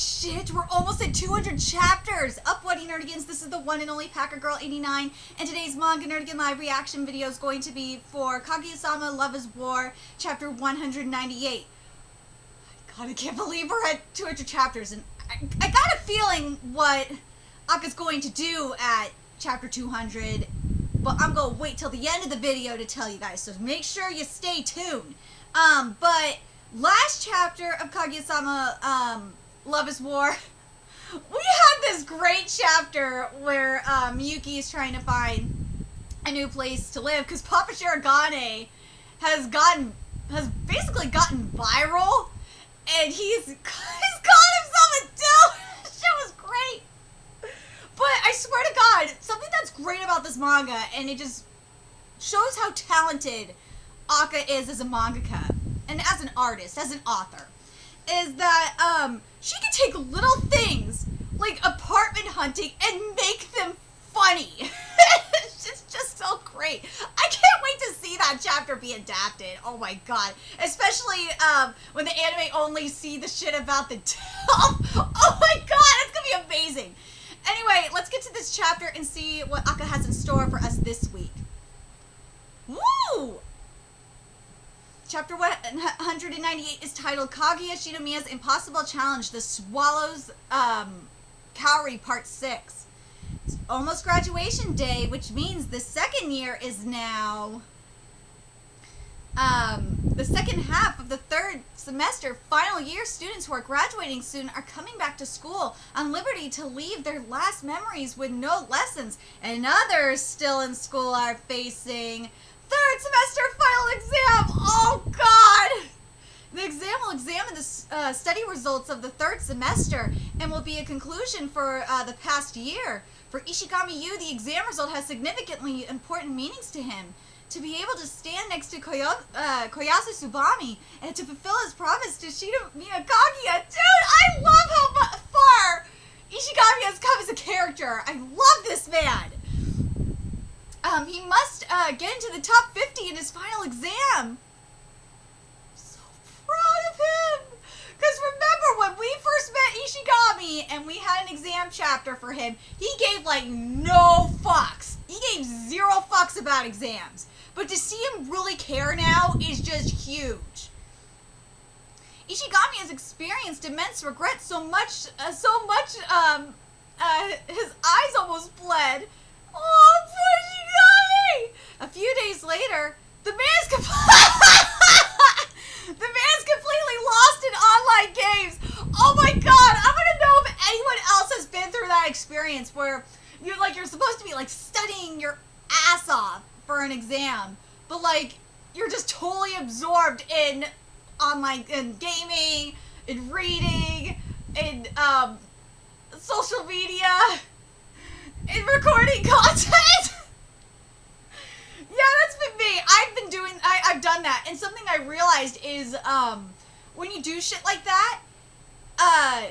shit, we're almost at 200 chapters! Up What Nerdigans, this is the one and only Packer Girl 89, and today's Manga Nerdigan live reaction video is going to be for Kaguya-sama Love is War, chapter 198. God, I can't believe we're at 200 chapters, and I got a feeling what Aka's going to do at chapter 200, but I'm going to wait till the end of the video to tell you guys, so make sure you stay tuned. But last chapter of Kaguya-sama, Love is War, we had this great chapter where Miyuki is trying to find a new place to live because Papa Shirogane has basically gotten viral, and he's got himself a dough. This shit was great. But I swear to God, something that's great about this manga, and it just shows how talented Aka is as a mangaka and as an artist, as an author, is that she can take little things like apartment hunting and make them funny. It's just so great. I can't wait to see that chapter be adapted. Oh my God. Especially when the anime only see the shit about the tough. Oh my God, it's gonna be amazing. Anyway, let's get to this chapter and see what Aka has in store for us this week. Woo! Chapter 198 is titled Kaguya Shinomiya's Impossible Challenge, The Swallow's Cowrie Part 6. It's almost graduation day, which means the second year is now the second half of the third semester. Final year students who are graduating soon are coming back to school on liberty to leave their last memories with no lessons, and others still in school are facing third semester final exam. Oh God! The exam will examine the study results of the third semester and will be a conclusion for the past year. For Ishigami, the exam result has significantly important meanings to him. To be able to stand next to Koyasu Tsubame and to fulfill his promise to Shinomiya Kaguya. Dude, I love how far Ishigami has come as a character. I love this man. He must get into the top 50 in his final exam. I'm so proud of him. Because remember when we first met Ishigami and we had an exam chapter for him, he gave like no fucks. He gave zero fucks about exams. But to see him really care now is just huge. Ishigami has experienced immense regret so much, his eyes almost bled. Oh, poor Ishigami! A few days later, the man's completely lost in online games. Oh my God! I want to know if anyone else has been through that experience where you're supposed to be like studying your ass off for an exam, but like you're just totally absorbed in online in gaming, in reading, in social media, in recording content. Yeah, that's been me. I've done that, and something I realized is when you do shit like that,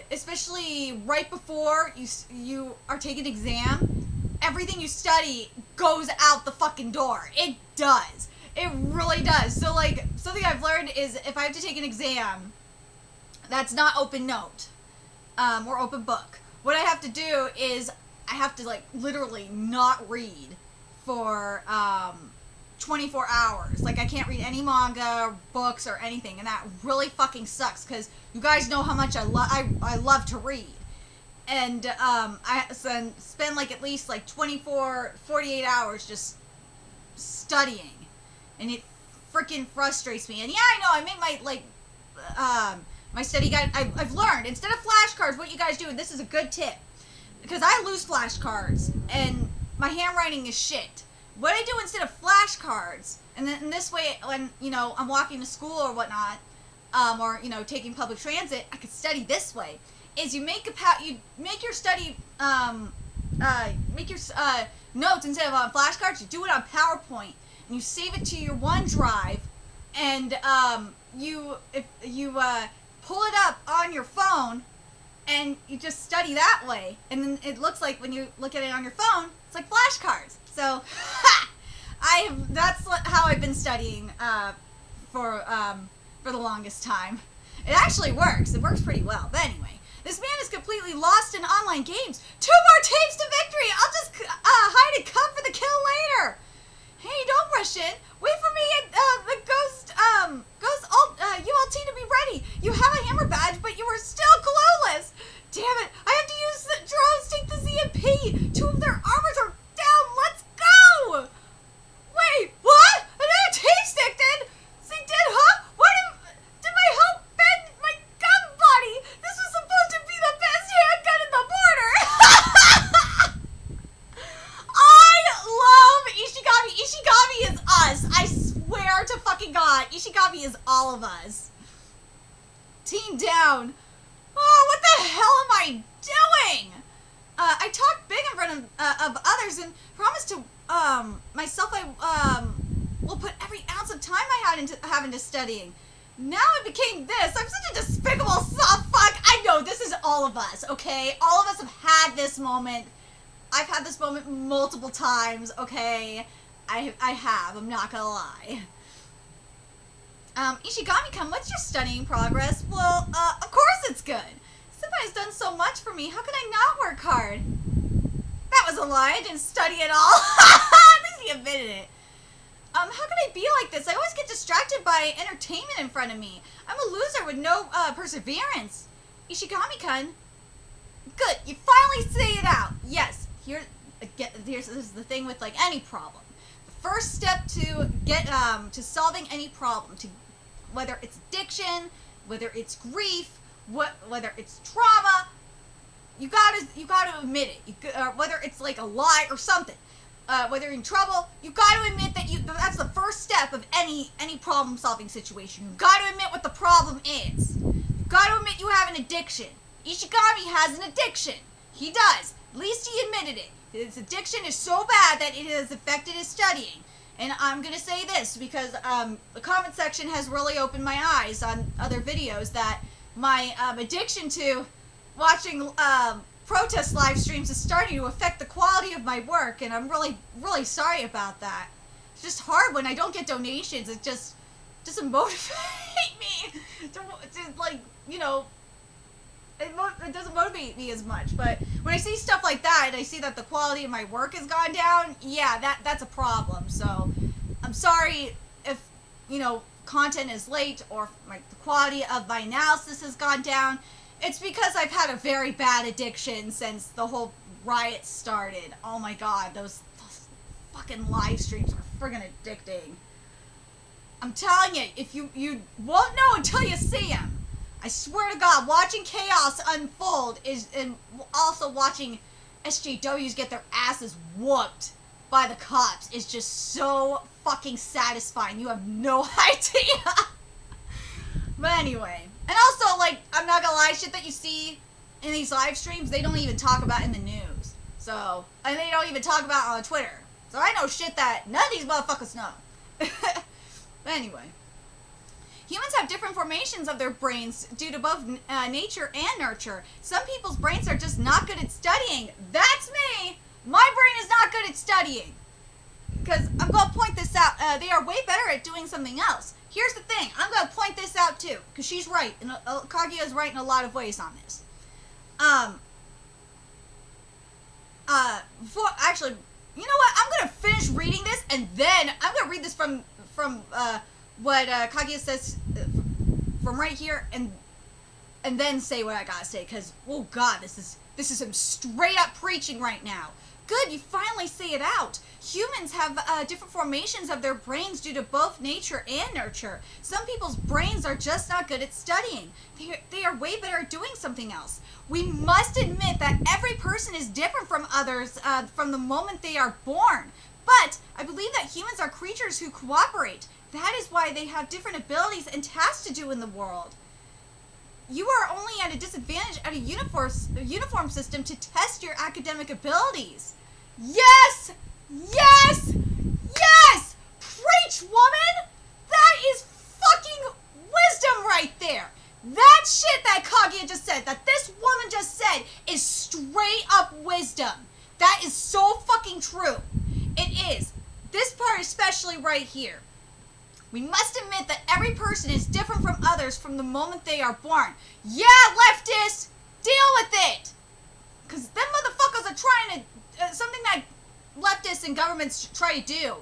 especially right before you are taking an exam, everything you study goes out the fucking door. It does. It really does. So like something I've learned is if I have to take an exam that's not open note or open book, what I have to do is I have to like literally not read for 24 hours. Like I can't read any manga or books or anything, and that really fucking sucks because you guys know how much I love to read. And I spend like at least like 48 hours just studying, and it freaking frustrates me. And yeah, I know I make my study guide. I've learned instead of flashcards, what you guys do, and this is a good tip, because I lose flashcards and my handwriting is shit. What I do instead of flashcards, and then in this way, when I'm walking to school or whatnot, or taking public transit, I could study this way. Is you make your study notes instead of on flashcards. You do it on PowerPoint and you save it to your OneDrive, and you pull it up on your phone and you just study that way, and then it looks like when you look at it on your phone, it's like flashcards. So that's how I've been studying for the longest time. It actually works. It works pretty well. But anyway, this man is completely lost in online games. 2 more tapes to victory. I'll just hide and come for the kill later. Hey, don't rush in. Wait for me and the Ghost ULT to be ready. You have a hammer badge, but you are still clueless. Damn it! I have to use the drones to take the ZMP. 2 of their armors are down. Let's go. Wait, what? Another tape stick did? They did, huh? What did my help bend my gun body? This was supposed to be the best handgun in the border. I love Ishigami. Ishigami is us. I swear to fucking God. Ishigami is all of us. Team down. Oh, what the hell am I doing? I talked big in front of others and promised to myself I will put every ounce of time I have into studying. Now it became this. I'm such a despicable soft fuck. I know, this is all of us, okay? All of us have had this moment. I've had this moment multiple times, okay? I have, I'm not gonna lie. Ishigami-kun, what's your studying progress? Well, of course it's good. Senpai's done so much for me. How could I not work hard? That was a lie. I didn't study at all. At least he admitted it. How could I be like this? I always get distracted by entertainment in front of me. I'm a loser with no perseverance. Ishigami-kun. Good. You finally say it out. Yes. Here's this is the thing with like any problem. The first step to get to solving any problem, to whether it's addiction, whether it's grief, whether it's trauma, you gotta admit it. Whether it's like a lie or something, whether you're in trouble, you gotta admit that's the first step of any problem-solving situation. You gotta admit what the problem is. You gotta admit you have an addiction. Ishigami has an addiction. He does. At least he admitted it. His addiction is so bad that it has affected his studying. And I'm gonna say this because the comment section has really opened my eyes on other videos that my addiction to watching protest live streams is starting to affect the quality of my work, and I'm really, really sorry about that. It's just hard when I don't get donations. It just doesn't motivate me to like, you know, it doesn't motivate me as much. But when I see stuff like that and I see that the quality of my work has gone down, yeah, that's a problem. So I'm sorry if, you know, content is late or the quality of my analysis has gone down. It's because I've had a very bad addiction since the whole riot started. Oh my God, those fucking live streams are friggin' addicting. I'm telling you, if you won't know until you see them. I swear to God, watching chaos unfold and also watching SJWs get their asses whooped by the cops is just so fucking satisfying. You have no idea. But anyway, and also, like, I'm not gonna lie, shit that you see in these live streams, they don't even talk about in the news. So, and they don't even talk about on Twitter. So I know shit that none of these motherfuckers know. But anyway. Humans have different formations of their brains due to both nature and nurture. Some people's brains are just not good at studying. That's me! My brain is not good at studying. Because I'm going to point this out. They are way better at doing something else. Here's the thing. I'm going to point this out too. Because she's right. And Kaguya is right in a lot of ways on this. Actually, you know what? I'm going to finish reading this and then I'm going to read this from what Kaguya says from right here and then say what I gotta say, because oh God, this is some straight up preaching right now. Good, you finally say it out. Humans have different formations of their brains due to both nature and nurture. Some people's brains are just not good at studying. They are way better at doing something else. We must admit that every person is different from others from the moment they are born. But I believe that humans are creatures who cooperate. That is why they have different abilities and tasks to do in the world. You are only at a disadvantage at a uniform system to test your academic abilities. Yes! Yes! Yes! Preach, woman! That is fucking wisdom right there. That shit that Kaguya just said, that this woman just said, is straight up wisdom. That is so fucking true. It is. This part especially right here. We must admit that every person is different from others from the moment they are born. Yeah, leftists! Deal with it! scientists and governments try to do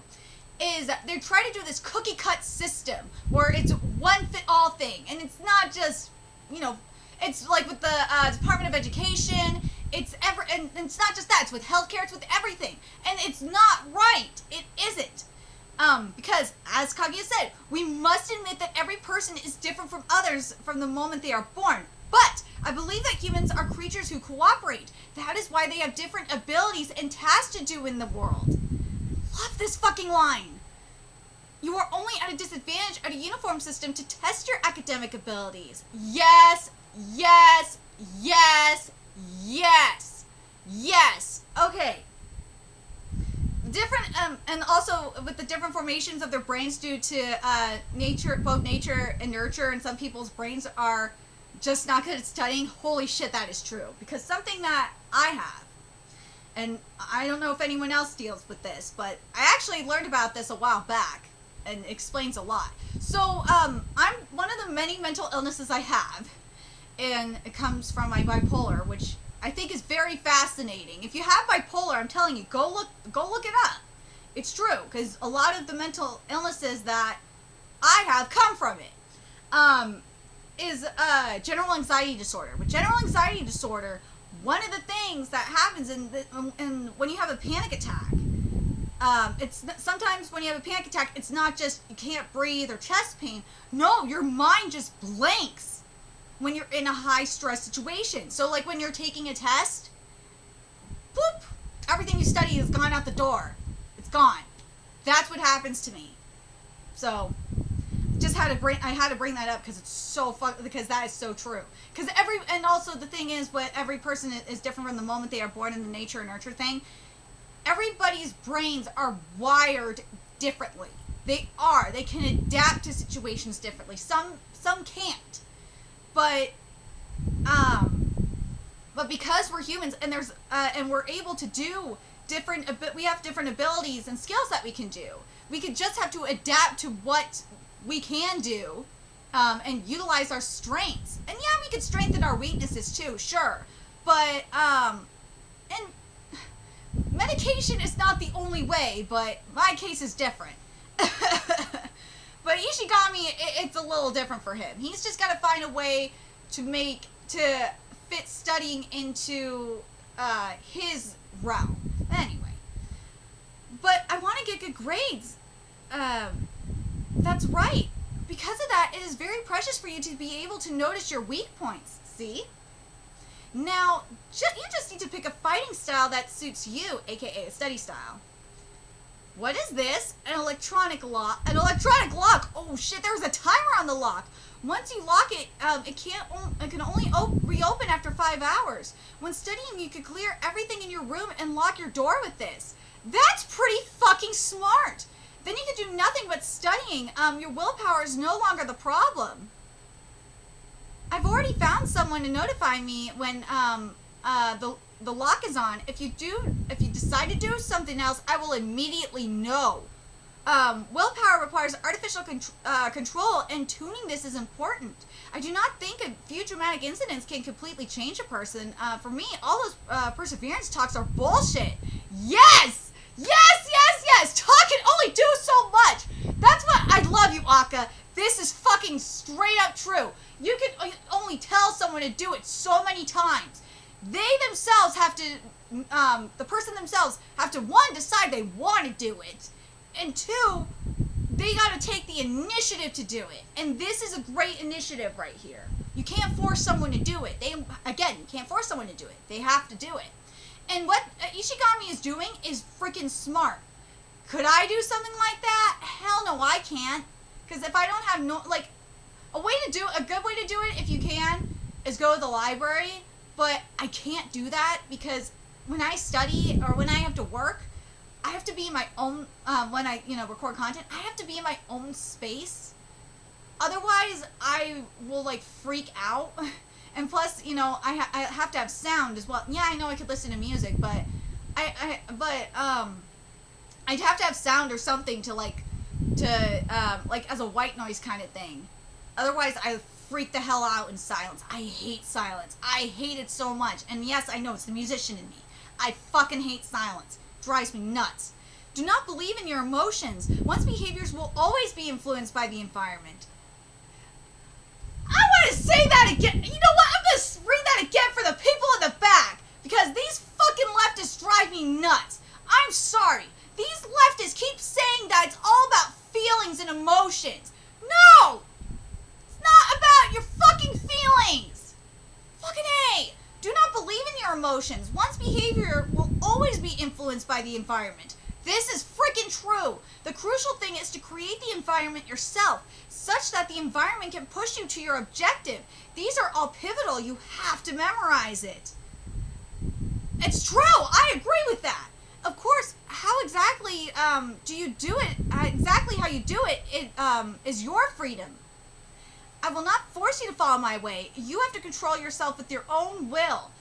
is they try to do this cookie cut system where it's one fit all thing, and it's not just, you know, it's like with the Department of Education. And it's not just that. It's with healthcare. It's with everything, and it's not right. It isn't. Because, as Kaguya said, we must admit that every person is different from others from the moment they are born. But I believe that humans are creatures who cooperate. That is why they have different abilities and tasks to do in the world. Love this fucking line. You are only at a disadvantage at a uniform system to test your academic abilities. Yes, yes, yes, yes, yes. Okay. Different, and also with the different formations of their brains due to nature, both nature and nurture, and some people's brains are just not good at studying. Holy shit, that is true. Because something that I have, and I don't know if anyone else deals with this, but I actually learned about this a while back, and it explains a lot. So, I'm one of the many mental illnesses I have, and it comes from my bipolar, which I think is very fascinating. If you have bipolar, I'm telling you, go look it up. It's true, because a lot of the mental illnesses that I have come from it. Is general anxiety disorder. With general anxiety disorder, one of the things that happens in when you have a panic attack, it's sometimes when you have a panic attack, it's not just you can't breathe or chest pain. No, your mind just blanks when you're in a high stress situation. So like when you're taking a test, boop, everything you study has gone out the door. It's gone. That's what happens to me. So I had to bring that up because it's so because that is so true. Because and also the thing is, what every person is different from the moment they are born in the nature and nurture thing. Everybody's brains are wired differently. They can adapt to situations differently. Some can't. But because we're humans and and we're able to do we have different abilities and skills that we can do. We could just have to adapt to what we can do, and utilize our strengths. And yeah, we could strengthen our weaknesses too, sure. But, and medication is not the only way, but my case is different. But Ishigami, it's a little different for him. He's just got to find a way to fit studying into, his realm. Anyway. But I want to get good grades. That's right. Because of that, it is very precious for you to be able to notice your weak points. See? Now, you just need to pick a fighting style that suits you, aka a study style. What is this? An electronic lock. An electronic lock! Oh shit, there's a timer on the lock. Once you lock it, it can only reopen after 5 hours. When studying, you could clear everything in your room and lock your door with this. That's pretty fucking smart! Then you can do nothing but studying. Your willpower is no longer the problem. I've already found someone to notify me when the lock is on. If you decide to do something else, I will immediately know. Willpower requires artificial control, and tuning this is important. I do not think a few dramatic incidents can completely change a person. For me, all those perseverance talks are bullshit. Yes! Yes, yes, yes! Talk can only do so much! That's what I love you, Akka. This is fucking straight up true. You can only tell someone to do it so many times. They themselves have to, the person themselves have to, 1, decide they want to do it, and 2, they gotta take the initiative to do it. And this is a great initiative right here. You can't force someone to do it. You can't force someone to do it. They have to do it. And what Ishigami is doing is freaking smart. Could I do something like that? Hell no, I can't. Because if I don't have a good way to do it, if you can, is go to the library. But I can't do that because when I study or when I have to work, I have to be in my own, when I, record content, I have to be in my own space. Otherwise, I will, freak out. And plus, I have to have sound as well. Yeah, I know I could listen to music, but I'd have to have sound or something to as a white noise kind of thing. Otherwise, I freak the hell out in silence. I hate silence. I hate it so much. And yes, I know it's the musician in me. I fucking hate silence. Drives me nuts. Do not believe in your emotions. One's behaviors will always be influenced by the environment. I want to say that again. You know what? I'm going to read that again for the people in the back. Because these fucking leftists drive me nuts. I'm sorry. These leftists keep saying that it's all about feelings and emotions. No! It's not about your fucking feelings. Fucking A. Do not believe in your emotions. One's behavior will always be influenced by the environment. This is freaking true. The crucial thing is to create the environment yourself, such that the environment can push you to your objective. These are all pivotal. You have to memorize it. It's true. I agree with that. Of course, how exactly do you do it? Exactly how you do it is your freedom. I will not force you to follow my way. You have to control yourself with your own will.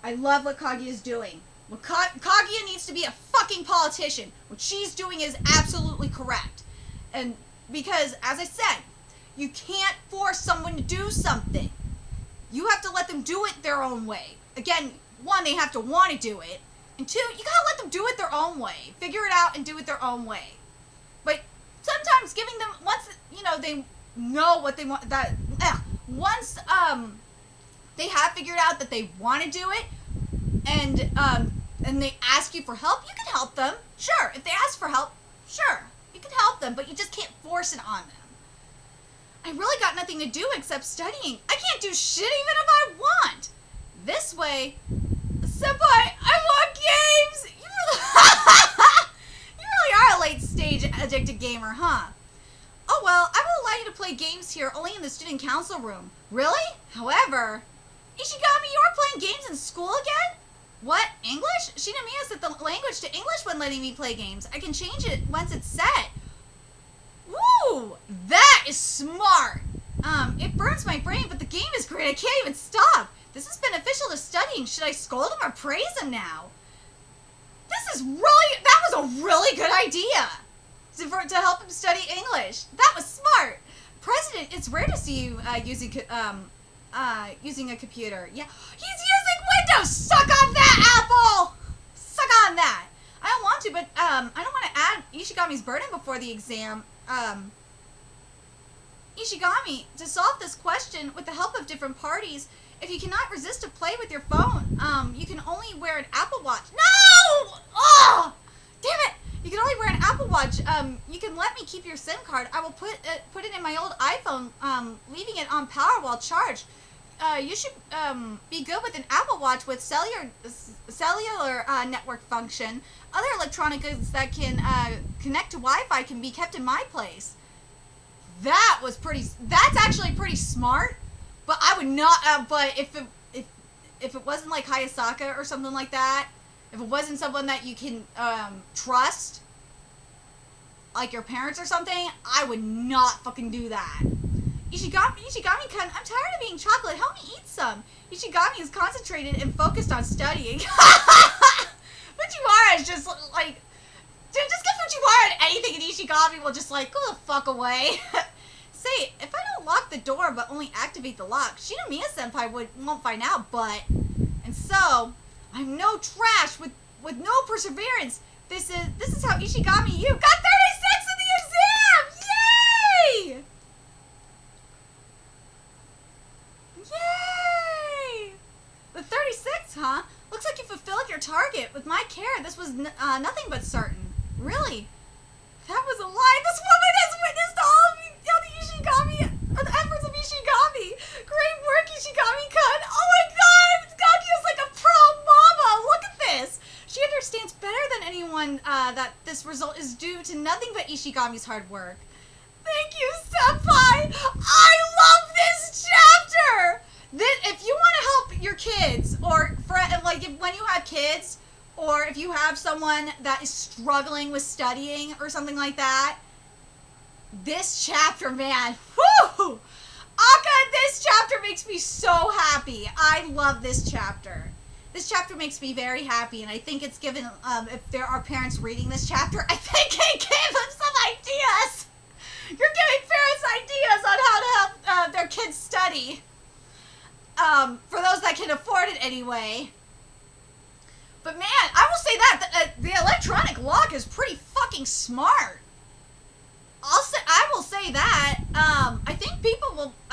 I love what Kaguya is doing. Well, Kaguya needs to be a fucking politician. What she's doing is absolutely correct. And because, as I said, you can't force someone to do something. You have to let them do it their own way. Again, one, they have to want to do it. And two, you gotta let them do it their own way. Figure it out and do it their own way. But sometimes giving them, once, they know what they want, once they have figured out that they want to do it, and they ask you for help, you can help them. Sure, if they ask for help, sure, you can help them, but you just can't force it on them. I really got nothing to do except studying. I can't do shit even if I want. This way, Senpai, I want games! You really are a late-stage addicted gamer, huh? Oh well, I will allow you to play games here only in the student council room. Really? However, Ishigami, you are playing games in school again? What? English? Shinamiya set the language to English when letting me play games. I can change it once it's set. Woo! That is smart! It burns my brain, but the game is great. I can't even stop. This is beneficial to studying. Should I scold him or praise him now? That was a really good idea. To help him study English. That was smart. President, it's rare to see you using a computer. Yeah, he's using Windows. Suck on that, Apple. Suck on that. I don't want to, but I don't want to add Ishigami's burden before the exam. Ishigami, to solve this question with the help of different parties, if you cannot resist to play with your phone, you can only wear an Apple Watch. No! Oh! Damn it! You can only wear an Apple Watch. You can let me keep your SIM card. I will put it in my old iPhone, leaving it on power while charged. You should be good with an Apple Watch with cellular network function. Other electronics that can connect to Wi-Fi can be kept in my place. That's actually pretty smart. But I would not. But if it wasn't like Hayasaka or something like that, if it wasn't someone that you can trust, like your parents or something, I would not fucking do that. Ishigami-kun, I'm tired of eating chocolate. Help me eat some. Ishigami is concentrated and focused on studying. Fujiwara is just like, dude, just get Fujiwara and anything, and Ishigami will just like, go the fuck away. Say, if I don't lock the door but only activate the lock, Shinomiya-senpai won't find out, but... And so, I'm no trash with no perseverance. This is how Ishigami you got 36 in the exam! Yay! Yay! The 36, huh? Looks like you fulfilled your target. With my care, this was nothing but certain. Really? That was a lie. This woman has witnessed all of the efforts of Ishigami. Great work, Ishigami-kun. Oh my god! Kaguya's like a pro mama. Look at this. She understands better than anyone that this result is due to nothing but Ishigami's hard work. Thank you, senpai. I love this chapter. If you want to help your kids, or when you have kids, or if you have someone that is struggling with studying or something like that, this chapter, man, whoo! Aka, this chapter makes me so happy. I love this chapter. This chapter makes me very happy, and I think it's given, if there are parents reading this chapter, I think it gave them some ideas. You're giving parents ideas on how to help their kids study. For those that can afford it anyway. But man, I will say that the electronic lock is pretty fucking smart. I will say that. I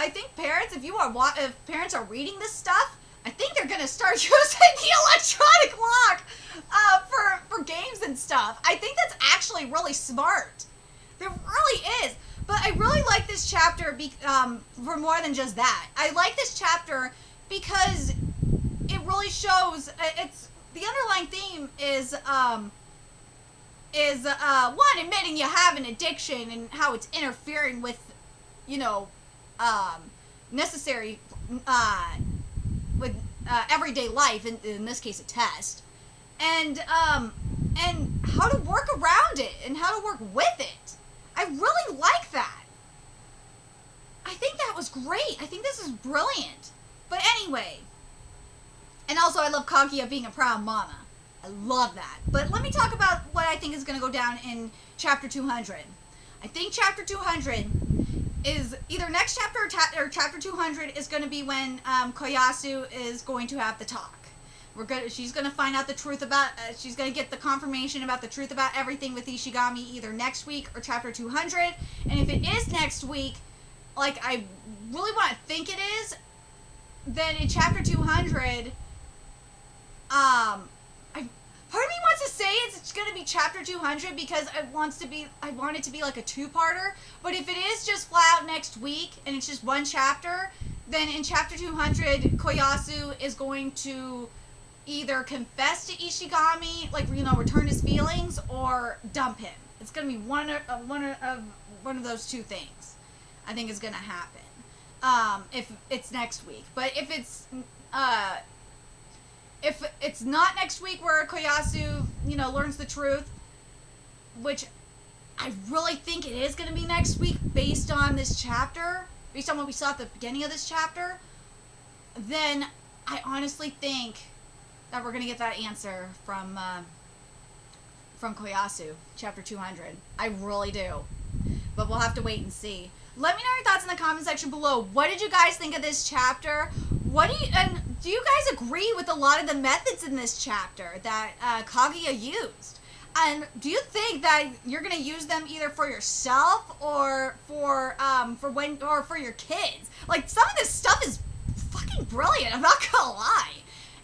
think parents, if parents are reading this stuff, I think they're gonna start using the electronic lock for games and stuff. I think that's actually really smart. There really is. But I really like this chapter for more than just that. I like this chapter because it really shows. It's the underlying theme is one, admitting you have an addiction and how it's interfering with, necessary with everyday life. In this case, a test, and how to work around it and how to work with it. I really like that. I think that was great. I think this is brilliant. But anyway, and also I love Kaguya being a proud mama. I love that. But let me talk about what I think is going to go down in chapter 200. I think chapter 200 is either next chapter or chapter 200 is going to be when Koyasu is going to have the talk. She's going to find out the truth about, she's going to get the confirmation about the truth about everything with Ishigami either next week or chapter 200. And if it is next week, like I really want to think it is, then in chapter 200, part of me wants to say it's going to be chapter 200 because I want it to be like a two-parter. But if it is just flat out next week and it's just one chapter, then in chapter 200, Koyasu is going to either confess to Ishigami, like, return his feelings, or dump him. It's going to be one of those two things. I think is going to happen. If it's next week, but if it's not next week where Koyasu, learns the truth, which I really think it is going to be next week based on this chapter, based on what we saw at the beginning of this chapter, then I honestly think that we're going to get that answer from Koyasu, chapter 200. I really do. But we'll have to wait and see. Let me know your thoughts in the comment section below. What did you guys think of this chapter? Do you guys agree with a lot of the methods in this chapter that Kaguya used? And do you think that you're gonna use them either for yourself or for your kids? Like, some of this stuff is fucking brilliant. I'm not gonna lie.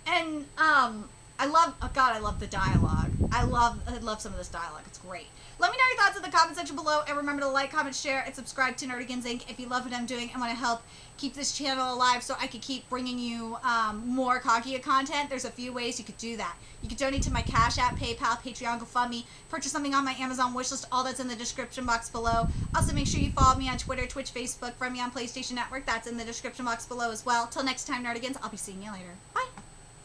And I love the dialogue. I love some of this dialogue. It's great. Let me know your thoughts in the comment section below, and remember to like, comment, share, and subscribe to Nerdigans Inc. if you love what I'm doing and want to help keep this channel alive so I can keep bringing you more Kaguya content. There's a few ways you could do that. You could donate to my Cash App, PayPal, Patreon, GoFundMe, purchase something on my Amazon wishlist. All that's in the description box below. Also, make sure you follow me on Twitter, Twitch, Facebook, friend me on PlayStation Network. That's in the description box below as well. Till next time, Nerdigans, I'll be seeing you later. Bye.